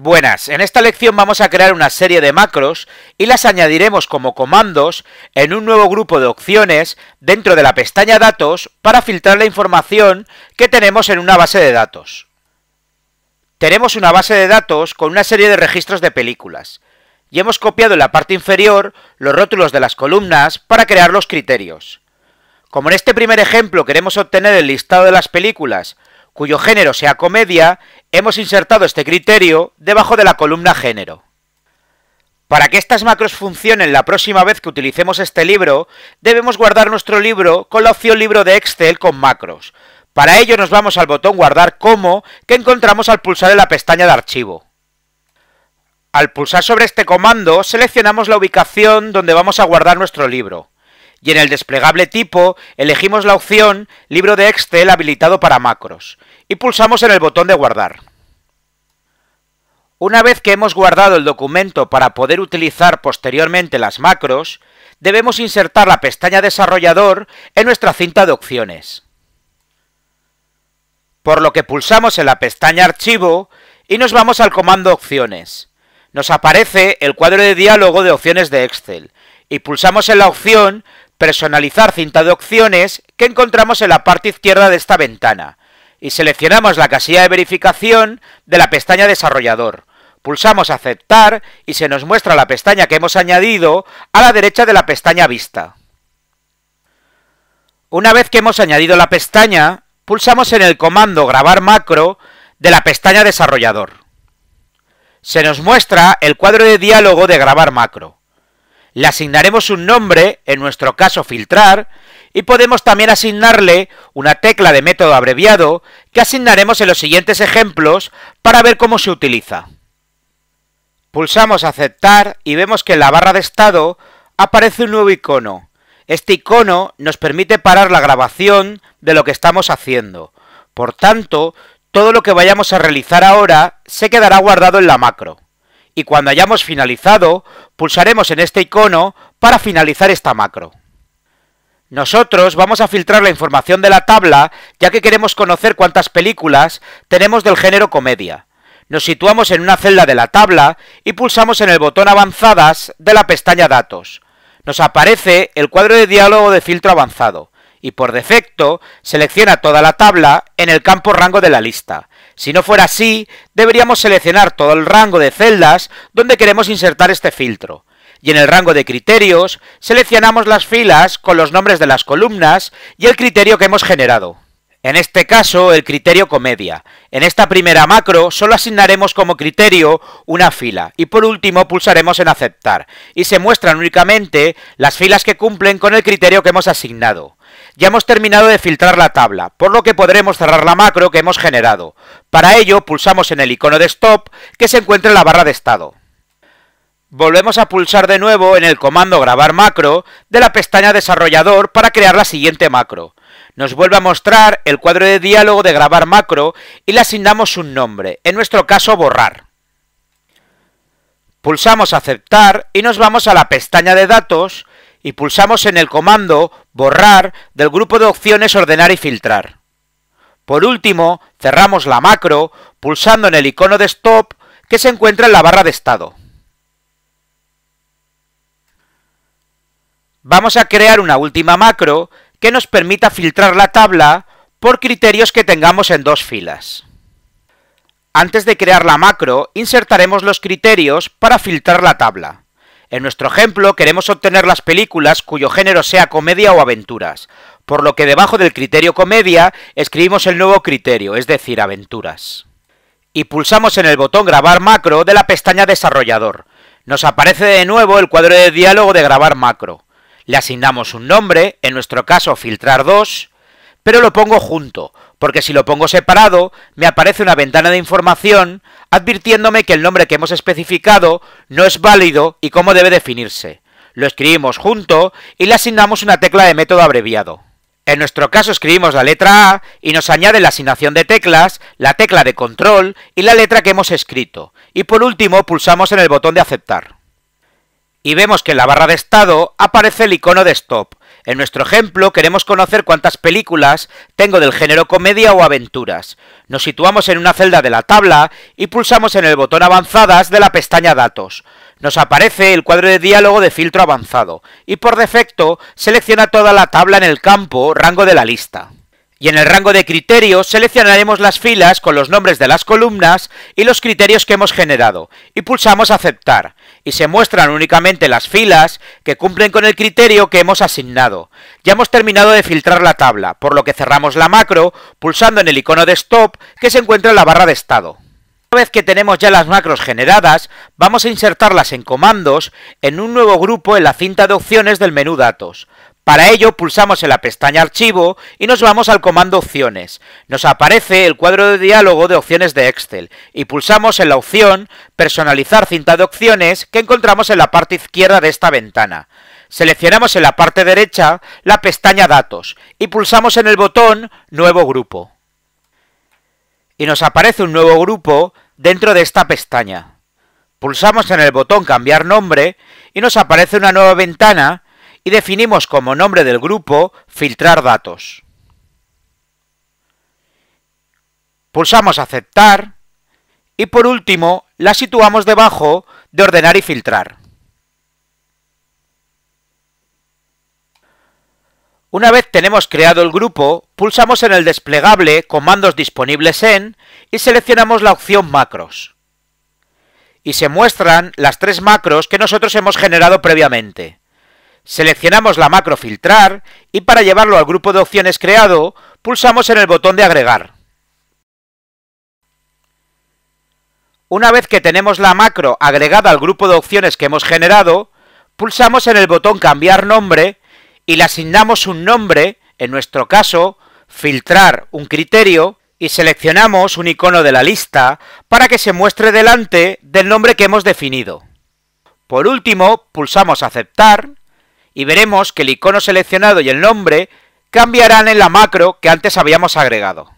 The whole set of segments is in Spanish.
Buenas, en esta lección vamos a crear una serie de macros y las añadiremos como comandos en un nuevo grupo de opciones dentro de la pestaña Datos para filtrar la información que tenemos en una base de datos. Tenemos una base de datos con una serie de registros de películas y hemos copiado en la parte inferior los rótulos de las columnas para crear los criterios. Como en este primer ejemplo queremos obtener el listado de las películas cuyo género sea comedia, hemos insertado este criterio debajo de la columna género. Para que estas macros funcionen la próxima vez que utilicemos este libro, debemos guardar nuestro libro con la opción Libro de Excel con macros. Para ello nos vamos al botón Guardar como, que encontramos al pulsar en la pestaña de Archivo. Al pulsar sobre este comando, seleccionamos la ubicación donde vamos a guardar nuestro libro. Y en el desplegable tipo, elegimos la opción Libro de Excel habilitado para macros, y pulsamos en el botón de guardar. Una vez que hemos guardado el documento para poder utilizar posteriormente las macros, debemos insertar la pestaña Desarrollador en nuestra cinta de opciones. Por lo que pulsamos en la pestaña Archivo y nos vamos al comando Opciones. Nos aparece el cuadro de diálogo de opciones de Excel, y pulsamos en la opción Personalizar cinta de opciones que encontramos en la parte izquierda de esta ventana y seleccionamos la casilla de verificación de la pestaña Desarrollador. Pulsamos Aceptar y se nos muestra la pestaña que hemos añadido a la derecha de la pestaña Vista. Una vez que hemos añadido la pestaña, pulsamos en el comando Grabar macro de la pestaña Desarrollador. Se nos muestra el cuadro de diálogo de Grabar macro. Le asignaremos un nombre, en nuestro caso filtrar, y podemos también asignarle una tecla de método abreviado que asignaremos en los siguientes ejemplos para ver cómo se utiliza. Pulsamos Aceptar y vemos que en la barra de estado aparece un nuevo icono. Este icono nos permite parar la grabación de lo que estamos haciendo. Por tanto, todo lo que vayamos a realizar ahora se quedará guardado en la macro. Y cuando hayamos finalizado, pulsaremos en este icono para finalizar esta macro. Nosotros vamos a filtrar la información de la tabla, ya que queremos conocer cuántas películas tenemos del género comedia. Nos situamos en una celda de la tabla y pulsamos en el botón Avanzadas de la pestaña Datos. Nos aparece el cuadro de diálogo de filtro avanzado, y por defecto selecciona toda la tabla en el campo Rango de la lista. Si no fuera así, deberíamos seleccionar todo el rango de celdas donde queremos insertar este filtro. Y en el rango de criterios, seleccionamos las filas con los nombres de las columnas y el criterio que hemos generado. En este caso, el criterio comedia. En esta primera macro, solo asignaremos como criterio una fila, y por último pulsaremos en Aceptar, y se muestran únicamente las filas que cumplen con el criterio que hemos asignado. Ya hemos terminado de filtrar la tabla, por lo que podremos cerrar la macro que hemos generado. Para ello, pulsamos en el icono de Stop, que se encuentra en la barra de estado. Volvemos a pulsar de nuevo en el comando Grabar macro de la pestaña Desarrollador para crear la siguiente macro. Nos vuelve a mostrar el cuadro de diálogo de Grabar macro y le asignamos un nombre, en nuestro caso Borrar. Pulsamos Aceptar y nos vamos a la pestaña de Datos y pulsamos en el comando Borrar del grupo de opciones Ordenar y Filtrar. Por último, cerramos la macro pulsando en el icono de Stop que se encuentra en la barra de estado. Vamos a crear una última macro que nos permita filtrar la tabla por criterios que tengamos en dos filas. Antes de crear la macro, insertaremos los criterios para filtrar la tabla. En nuestro ejemplo queremos obtener las películas cuyo género sea comedia o aventuras, por lo que debajo del criterio comedia escribimos el nuevo criterio, es decir, aventuras. Y pulsamos en el botón Grabar macro de la pestaña Desarrollador. Nos aparece de nuevo el cuadro de diálogo de Grabar macro. Le asignamos un nombre, en nuestro caso Filtrar 2, pero lo pongo junto, porque si lo pongo separado, me aparece una ventana de información advirtiéndome que el nombre que hemos especificado no es válido y cómo debe definirse. Lo escribimos junto y le asignamos una tecla de método abreviado. En nuestro caso escribimos la letra A y nos añade la asignación de teclas, la tecla de control y la letra que hemos escrito. Y por último pulsamos en el botón de Aceptar. Y vemos que en la barra de estado aparece el icono de Stop, En nuestro ejemplo queremos conocer cuántas películas tengo del género comedia o aventuras. Nos situamos en una celda de la tabla y pulsamos en el botón Avanzadas de la pestaña Datos. Nos aparece el cuadro de diálogo de filtro avanzado y por defecto selecciona toda la tabla en el campo Rango de la lista. Y en el rango de criterios seleccionaremos las filas con los nombres de las columnas y los criterios que hemos generado, y pulsamos Aceptar, y se muestran únicamente las filas que cumplen con el criterio que hemos asignado. Ya hemos terminado de filtrar la tabla, por lo que cerramos la macro pulsando en el icono de Stop que se encuentra en la barra de estado. Una vez que tenemos ya las macros generadas, vamos a insertarlas en comandos en un nuevo grupo en la cinta de opciones del menú Datos. Para ello pulsamos en la pestaña Archivo y nos vamos al comando Opciones. Nos aparece el cuadro de diálogo de opciones de Excel y pulsamos en la opción Personalizar cinta de opciones que encontramos en la parte izquierda de esta ventana. Seleccionamos en la parte derecha la pestaña Datos y pulsamos en el botón Nuevo grupo. Y nos aparece un nuevo grupo dentro de esta pestaña. Pulsamos en el botón Cambiar nombre y nos aparece una nueva ventana y definimos como nombre del grupo Filtrar datos. Pulsamos Aceptar y por último la situamos debajo de Ordenar y filtrar. Una vez tenemos creado el grupo, pulsamos en el desplegable Comandos disponibles en y seleccionamos la opción Macros. Y se muestran las tres macros que nosotros hemos generado previamente. Seleccionamos la macro Filtrar y para llevarlo al grupo de opciones creado, pulsamos en el botón de Agregar. Una vez que tenemos la macro agregada al grupo de opciones que hemos generado, pulsamos en el botón Cambiar nombre y le asignamos un nombre, en nuestro caso, Filtrar un criterio, y seleccionamos un icono de la lista para que se muestre delante del nombre que hemos definido. Por último, pulsamos Aceptar y veremos que el icono seleccionado y el nombre cambiarán en la macro que antes habíamos agregado.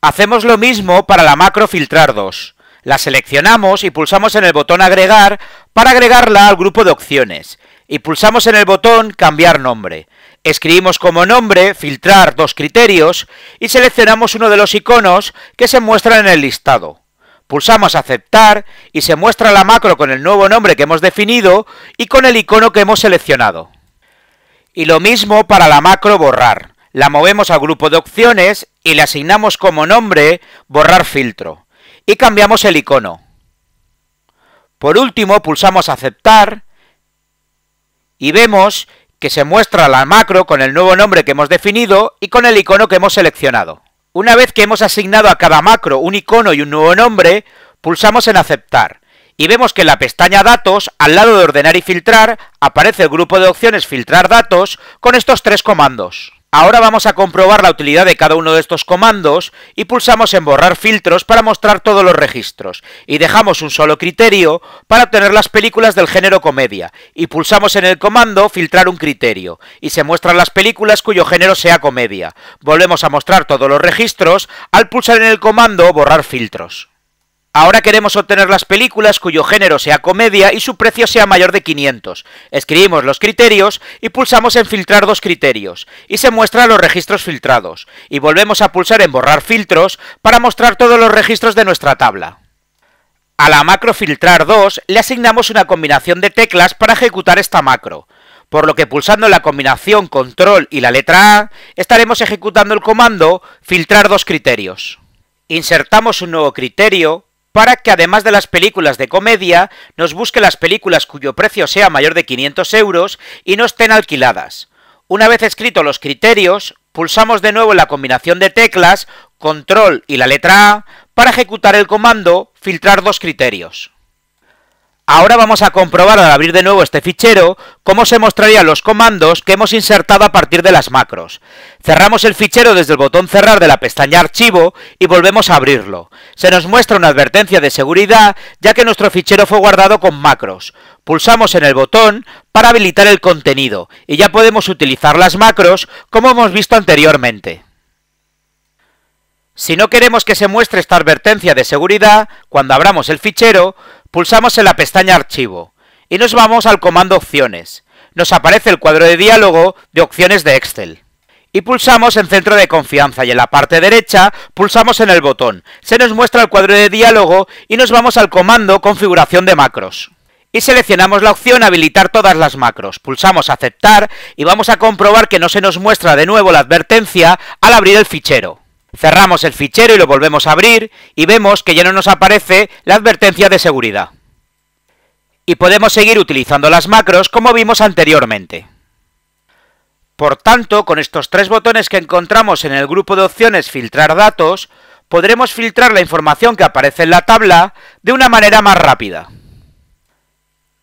Hacemos lo mismo para la macro Filtrar 2. La seleccionamos y pulsamos en el botón Agregar para agregarla al grupo de opciones, y pulsamos en el botón Cambiar nombre. Escribimos como nombre Filtrar dos criterios y seleccionamos uno de los iconos que se muestran en el listado. Pulsamos Aceptar y se muestra la macro con el nuevo nombre que hemos definido y con el icono que hemos seleccionado. Y lo mismo para la macro Borrar. La movemos al grupo de opciones y le asignamos como nombre Borrar filtro. Y cambiamos el icono. Por último, pulsamos Aceptar y vemos que se muestra la macro con el nuevo nombre que hemos definido y con el icono que hemos seleccionado. Una vez que hemos asignado a cada macro un icono y un nuevo nombre, pulsamos en Aceptar y vemos que en la pestaña Datos, al lado de Ordenar y Filtrar, aparece el grupo de opciones Filtrar datos con estos tres comandos. Ahora vamos a comprobar la utilidad de cada uno de estos comandos y pulsamos en Borrar filtros para mostrar todos los registros y dejamos un solo criterio para obtener las películas del género comedia y pulsamos en el comando Filtrar un criterio y se muestran las películas cuyo género sea comedia. Volvemos a mostrar todos los registros al pulsar en el comando Borrar filtros. Ahora queremos obtener las películas cuyo género sea comedia y su precio sea mayor de 500. Escribimos los criterios y pulsamos en Filtrar dos criterios, y se muestran los registros filtrados, y volvemos a pulsar en Borrar filtros para mostrar todos los registros de nuestra tabla. A la macro Filtrar 2 le asignamos una combinación de teclas para ejecutar esta macro, por lo que pulsando la combinación Control y la letra A, estaremos ejecutando el comando Filtrar dos criterios. Insertamos un nuevo criterio para que además de las películas de comedia, nos busque las películas cuyo precio sea mayor de 500 euros y no estén alquiladas. Una vez escritos los criterios, pulsamos de nuevo en la combinación de teclas, Control y la letra A, para ejecutar el comando Filtrar dos criterios. Ahora vamos a comprobar al abrir de nuevo este fichero cómo se mostrarían los comandos que hemos insertado a partir de las macros. Cerramos el fichero desde el botón Cerrar de la pestaña Archivo y volvemos a abrirlo. Se nos muestra una advertencia de seguridad ya que nuestro fichero fue guardado con macros. Pulsamos en el botón para habilitar el contenido y ya podemos utilizar las macros como hemos visto anteriormente. Si no queremos que se muestre esta advertencia de seguridad, cuando abramos el fichero, pulsamos en la pestaña Archivo y nos vamos al comando Opciones. nos aparece el cuadro de diálogo de opciones de Excel. Y pulsamos en centro de confianza y en la parte derecha pulsamos en el botón. Se nos muestra el cuadro de diálogo y nos vamos al comando configuración de macros. Y seleccionamos la opción habilitar todas las macros. Pulsamos aceptar y vamos a comprobar que no se nos muestra de nuevo la advertencia al abrir el fichero. Cerramos el fichero y lo volvemos a abrir y vemos que ya no nos aparece la advertencia de seguridad. Y podemos seguir utilizando las macros como vimos anteriormente. Por tanto, con estos tres botones que encontramos en el grupo de opciones filtrar datos, podremos filtrar la información que aparece en la tabla de una manera más rápida.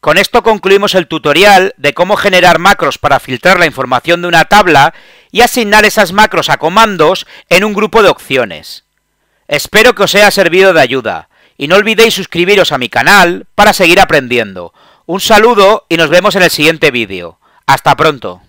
Con esto concluimos el tutorial de cómo generar macros para filtrar la información de una tabla y asignar esas macros a comandos en un grupo de opciones. Espero que os haya servido de ayuda y no olvidéis suscribiros a mi canal para seguir aprendiendo. Un saludo y nos vemos en el siguiente vídeo. ¡Hasta pronto!